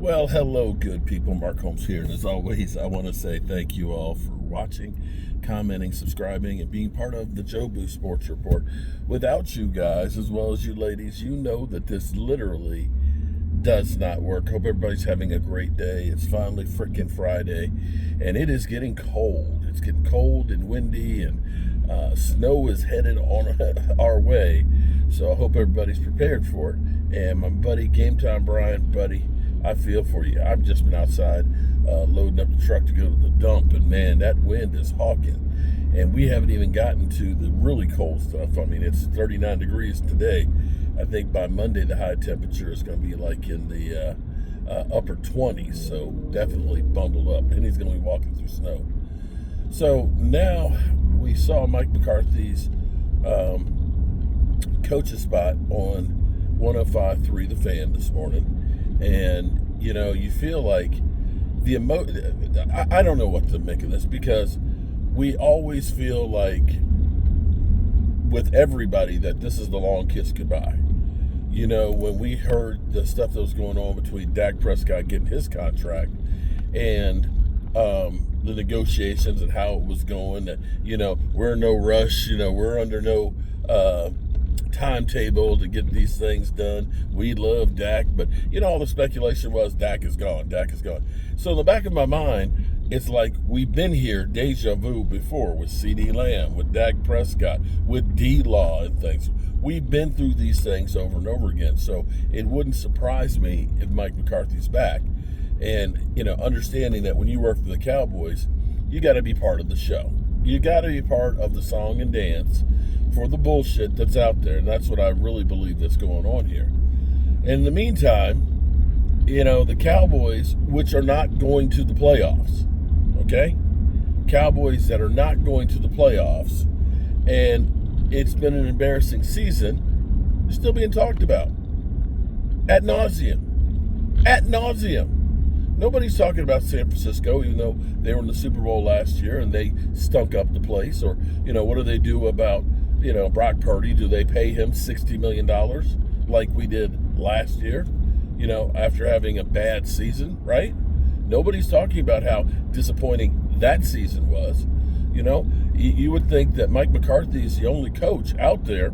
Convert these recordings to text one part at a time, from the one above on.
Well, hello, good people. Mark Holmes here. And as always, I want to say thank you all for watching, commenting, subscribing, and being part of the Joe Boo Sports Report. Without you guys, as well as you ladies, you know that this literally does not work. Hope everybody's having a great day. It's finally freaking Friday, and it is getting cold. It's getting cold and windy, and snow is headed on our way. So I hope everybody's prepared for it. And my buddy, Game Time Brian, buddy, I feel for you. I've just been outside loading up the truck to go to the dump, and man, that wind is hawking. And we haven't even gotten to the really cold stuff. I mean, it's 39 degrees today. I think by Monday the high temperature is going to be like in the upper 20s, so definitely bundle up. And he's going to be walking through snow. So now we saw Mike McCarthy's coach's spot on 105.3 The Fan this morning. And, you know, you feel like I don't know what to make of this, because we always feel like with everybody that this is the long kiss goodbye. You know, when we heard the stuff that was going on between Dak Prescott getting his contract and the negotiations and how it was going, that, you know, we're in no rush, you know, we're under no timetable to get these things done. We love Dak, but, you know, all the speculation was Dak is gone, Dak is gone. So in the back of my mind, it's like we've been here, deja vu, before with C.D. Lamb, with Dak Prescott, with D-Law and things. We've been through these things over and over again, so it wouldn't surprise me if Mike McCarthy's back. And, you know, understanding that when you work for the Cowboys, you got to be part of the show. You got to be part of the song and dance for the bullshit that's out there. And that's what I really believe that's going on here. And in the meantime, you know, the Cowboys, which are not going to the playoffs, okay? Cowboys that are not going to the playoffs, and it's been an embarrassing season, still being talked about. Ad nauseum. Ad nauseum. Nobody's talking about San Francisco, even though they were in the Super Bowl last year and they stunk up the place. Or, you know, what do they do about, you know, Brock Purdy? Do they pay him $60 million like we did last year, you know, after having a bad season, right? Nobody's talking about how disappointing that season was. You know, you would think that Mike McCarthy is the only coach out there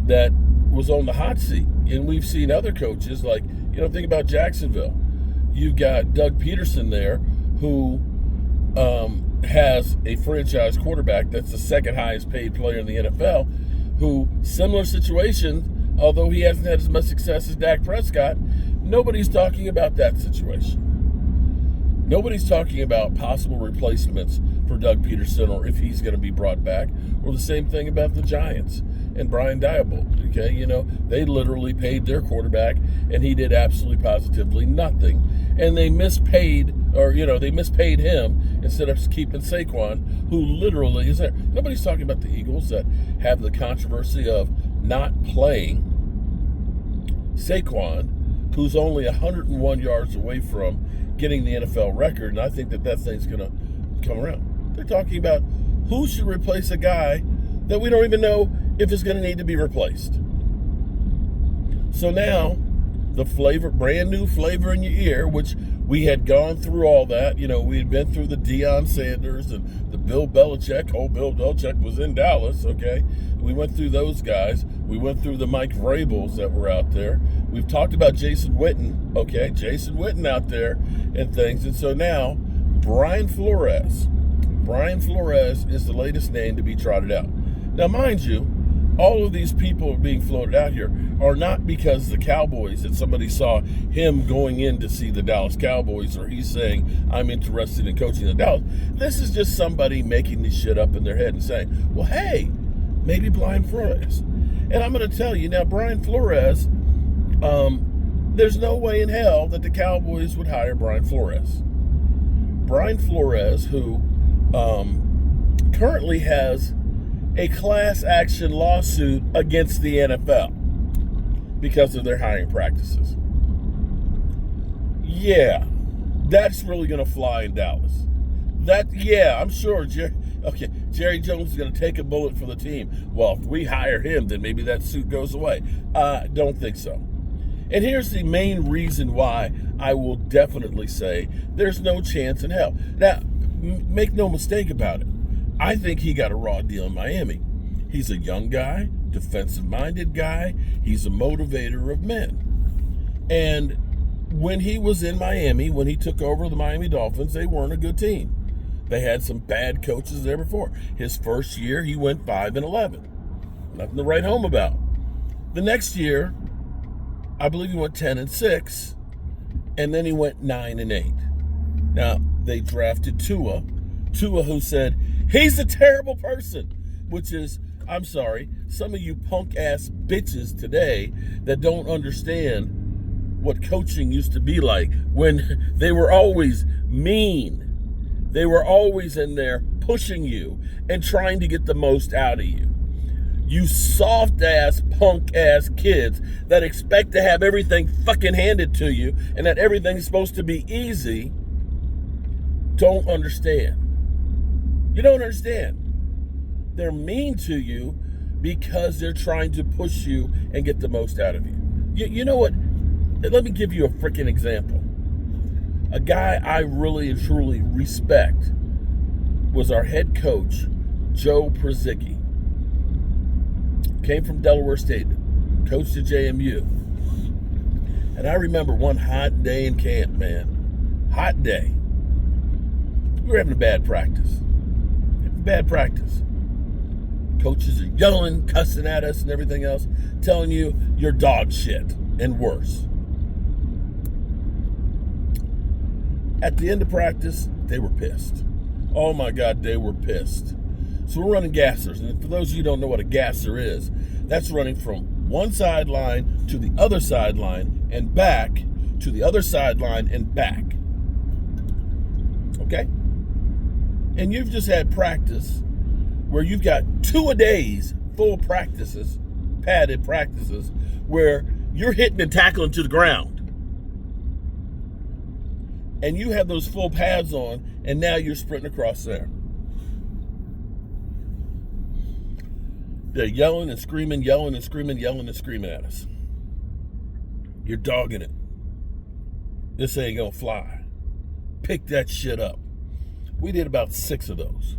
that was on the hot seat. And we've seen other coaches, like, you know, think about Jacksonville. You've got Doug Peterson there, who has a franchise quarterback that's the second highest paid player in the NFL, who, similar situation, although he hasn't had as much success as Dak Prescott, nobody's talking about that situation. Nobody's talking about possible replacements for Doug Peterson, or if he's going to be brought back, or the same thing about the Giants and Brian Diebold. Okay, you know, they literally paid their quarterback, and he did absolutely positively nothing. And they mispaid him instead of keeping Saquon, who literally is there. Nobody's talking about the Eagles that have the controversy of not playing Saquon, who's only 101 yards away from getting the NFL record, and I think that thing's going to come around. They're talking about who should replace a guy that we don't even know if it's going to need to be replaced. So now, the brand new flavor in your ear, which we had gone through all that. You know, we had been through the Deion Sanders and the Bill Belichick. Oh, Bill Belichick was in Dallas, okay? We went through those guys. We went through the Mike Vrabels that were out there. We've talked about Jason Witten, okay? Jason Witten out there and things. And so now, Brian Flores. Brian Flores is the latest name to be trotted out. Now, mind you, all of these people being floated out here are not because the Cowboys, that somebody saw him going in to see the Dallas Cowboys, or he's saying, I'm interested in coaching the Dallas. This is just somebody making this shit up in their head and saying, well, hey, maybe Brian Flores. And I'm going to tell you now, Brian Flores, there's no way in hell that the Cowboys would hire Brian Flores. Brian Flores, who currently has a class action lawsuit against the NFL because of their hiring practices. Yeah, that's really going to fly in Dallas. I'm sure Jerry Jones is going to take a bullet for the team. Well, if we hire him, then maybe that suit goes away. Don't think so. And here's the main reason why I will definitely say there's no chance in hell. Now, make no mistake about it. I think he got a raw deal in Miami. He's a young guy, defensive-minded guy. He's a motivator of men. And when he was in Miami, when he took over the Miami Dolphins, they weren't a good team. They had some bad coaches there before. His first year, he went 5-11. Nothing to write home about. The next year, I believe he went 10-6, and then he went 9-8. Now, they drafted Tua, who said, he's a terrible person, which is, I'm sorry, some of you punk-ass bitches today that don't understand what coaching used to be like when they were always mean. They were always in there pushing you and trying to get the most out of you. You soft-ass, punk-ass kids that expect to have everything fucking handed to you and that everything's supposed to be easy don't understand. You don't understand. They're mean to you because they're trying to push you and get the most out of you. You know what? Let me give you a freaking example. A guy I really and truly respect was our head coach, Joe Przicki. Came from Delaware State, coached at JMU. And I remember one hot day in camp, man. Hot day. We were having a bad practice. Coaches are yelling, cussing at us and everything else, telling you you're dog shit and worse. At the end of practice, they were pissed. Oh my God, they were pissed. So we're running gassers. And for those of you who don't know what a gasser is, that's running from one sideline to the other sideline and back to the other sideline and back. Okay? And you've just had practice where you've got 2-a-days full practices, padded practices, where you're hitting and tackling to the ground. And you have those full pads on, and now you're sprinting across there. They're yelling and screaming at us. You're dogging it. This ain't gonna fly. Pick that shit up. We did about 6 of those.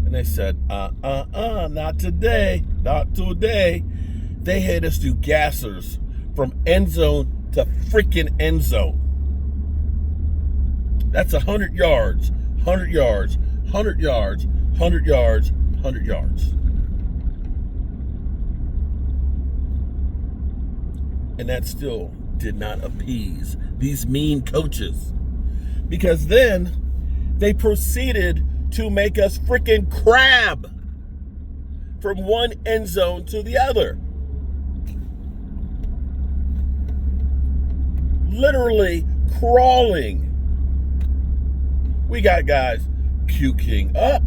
And they said, not today. Not today. They had us do gassers from end zone to freaking end zone. That's 100 yards, 100 yards, 100 yards, 100 yards, 100 yards. And that still did not appease these mean coaches. Because then they proceeded to make us freaking crab from one end zone to the other. Literally crawling. We got guys puking up.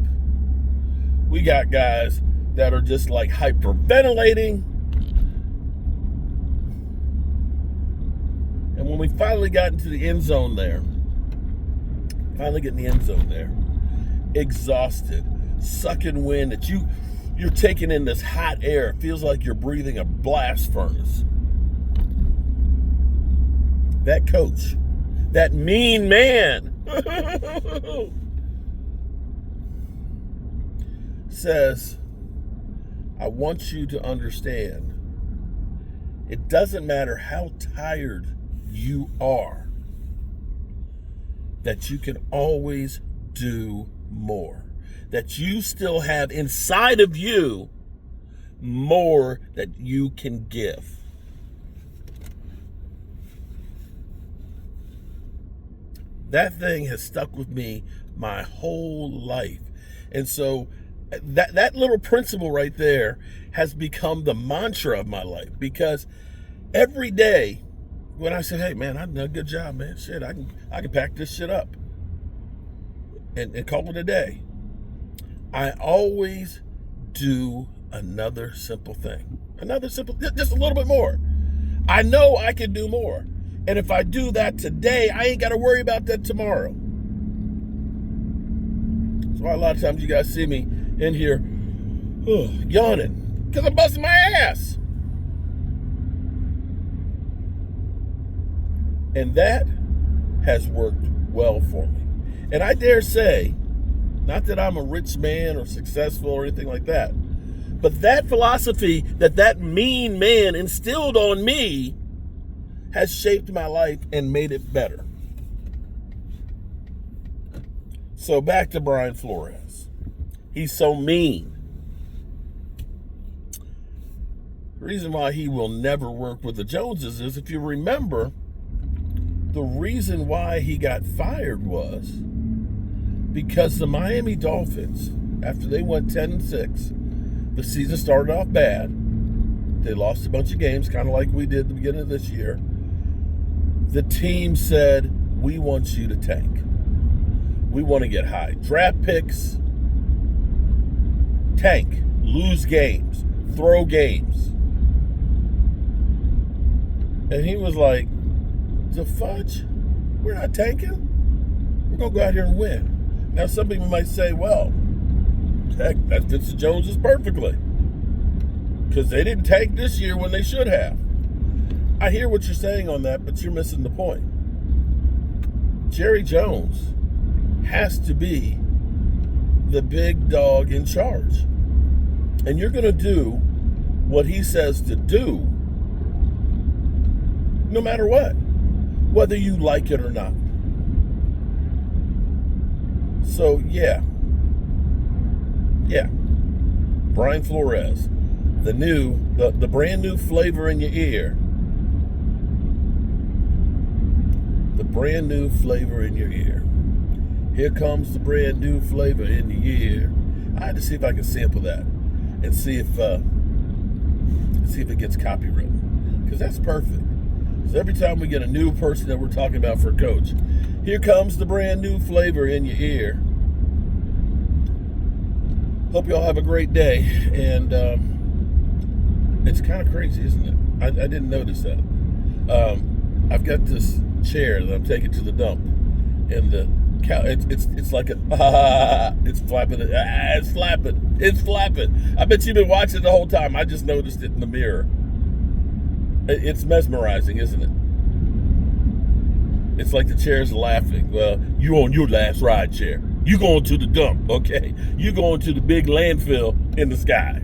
We got guys that are just like hyperventilating. And when we finally got into the end zone there, exhausted, sucking wind that you're taking in this hot air. It feels like you're breathing a blast furnace. That coach, that mean man, says, I want you to understand, it doesn't matter how tired you are, that you can always do more. That you still have inside of you more that you can give. That thing has stuck with me my whole life. And so that little principle right there has become the mantra of my life, because every day when I said, hey man, I done a good job, man. Shit, I can pack this shit up and call it a day. I always do another simple thing. Just a little bit more. I know I can do more. And if I do that today, I ain't got to worry about that tomorrow. That's why a lot of times you guys see me in here yawning, because I'm busting my ass. And that has worked well for me. And I dare say, not that I'm a rich man or successful or anything like that, but that philosophy that mean man instilled on me has shaped my life and made it better. So back to Brian Flores. He's so mean. The reason why he will never work with the Joneses is, if you remember, the reason why he got fired was because the Miami Dolphins, after they went 10-6, the season started off bad. They lost a bunch of games, kind of like we did at the beginning of this year. The team said, we want you to tank. We want to get high draft picks, tank, lose games, throw games. And he was like, the fudge? We're not tanking. We're going to go out here and win. Now, some people might say, well, heck, that fits the Joneses perfectly, because they didn't tank this year when they should have. I hear what you're saying on that, but you're missing the point. Jerry Jones has to be the big dog in charge. And you're going to do what he says to do, no matter what, whether you like it or not. So, yeah. Brian Flores, the brand new flavor in your ear. The brand new flavor in your ear. Here comes the brand new flavor in the ear. I had to see if I can sample that and see if it gets copywritten, because that's perfect. So every time we get a new person that we're talking about for a coach, here comes the brand new flavor in your ear. Hope y'all have a great day. And it's kind of crazy, isn't it? I didn't notice that. I've got this chair that I'm taking to the dump, and the cow, it's like it's flapping, it's flapping. I bet you've been watching the whole time. I just noticed it in the mirror. It's mesmerizing, isn't it? It's like the chair's laughing. Well, you on your last ride, chair. You going to the dump, okay? You going to the big landfill in the sky.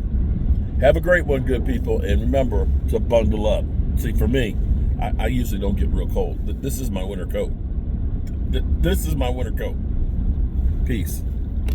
Have a great one, good people, and remember to bundle up. See, for me, I usually don't get real cold. This is my winter coat. This is my winter coat. Peace.